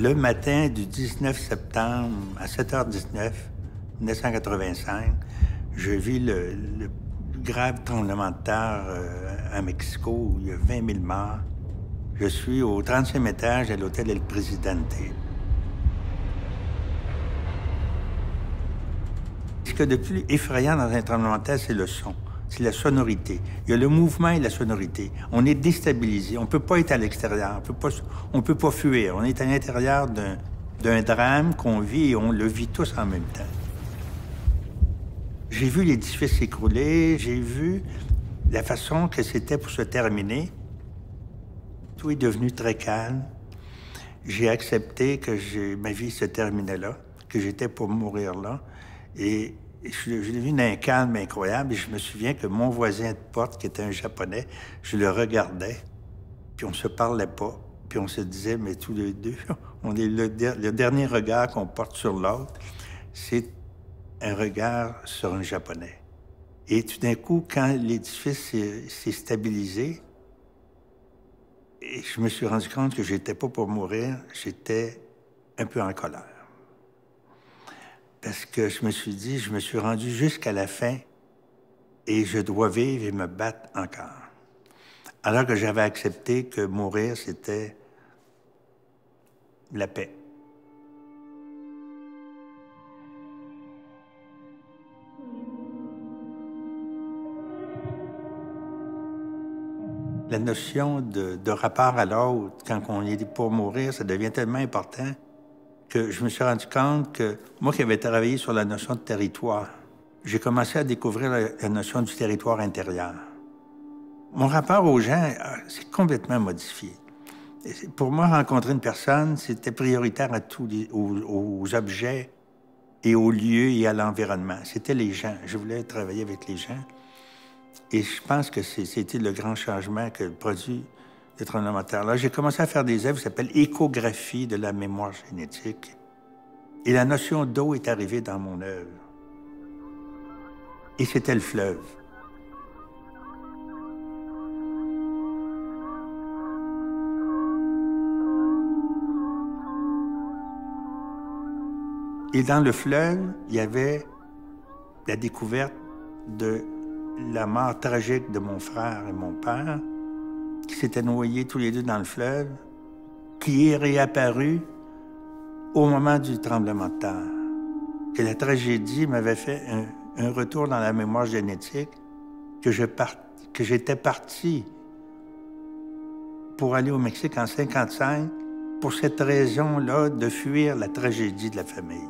Le matin du 19 septembre à 7h19, 1985, je vis le grave tremblement de terre à Mexico où il y a 20 000 morts. Je suis au 35e étage à l'hôtel El Presidente. Ce qu'il y a de plus effrayant dans un tremblement de terre, c'est le son, c'est la sonorité. Il y a le mouvement et la sonorité. On est déstabilisé, on ne peut pas être à l'extérieur, on peut pas fuir. On est à l'intérieur d'un drame qu'on vit et on le vit tous en même temps. J'ai vu l'édifice s'écrouler, j'ai vu la façon que c'était pour se terminer. Tout est devenu très calme. J'ai accepté que ma vie se terminait là, que j'étais pour mourir là. Et j'ai vu un calme incroyable. Et je me souviens que mon voisin de porte, qui était un Japonais, je le regardais, puis on se parlait pas. Puis on se disait, mais tous les deux, on est le dernier regard qu'on porte sur l'autre, c'est un regard sur un Japonais. Et tout d'un coup, quand l'édifice s'est stabilisé, et je me suis rendu compte que j'étais pas pour mourir, j'étais un peu en colère. Parce que je me suis dit, je me suis rendu jusqu'à la fin et je dois vivre et me battre encore. Alors que j'avais accepté que mourir, c'était la paix. La notion de rapport à l'autre, quand on est pour mourir, ça devient tellement important que je me suis rendu compte que moi qui avais travaillé sur la notion de territoire, j'ai commencé à découvrir la notion du territoire intérieur. Mon rapport aux gens s'est complètement modifié. Pour moi, rencontrer une personne, c'était prioritaire à aux objets et aux lieux et à l'environnement. C'était les gens. Je voulais travailler avec les gens. Et je pense que c'était le grand changement que produit le tremblement de terre. Là, j'ai commencé à faire des œuvres qui s'appellent « Échographie de la mémoire génétique ». Et la notion d'eau est arrivée dans mon œuvre. Et c'était le fleuve. Et dans le fleuve, il y avait la découverte de la mort tragique de mon frère et mon père, qui s'étaient noyés tous les deux dans le fleuve, qui est réapparu au moment du tremblement de terre. Que la tragédie m'avait fait un retour dans la mémoire génétique, que j'étais parti pour aller au Mexique en 1955 pour cette raison-là de fuir la tragédie de la famille.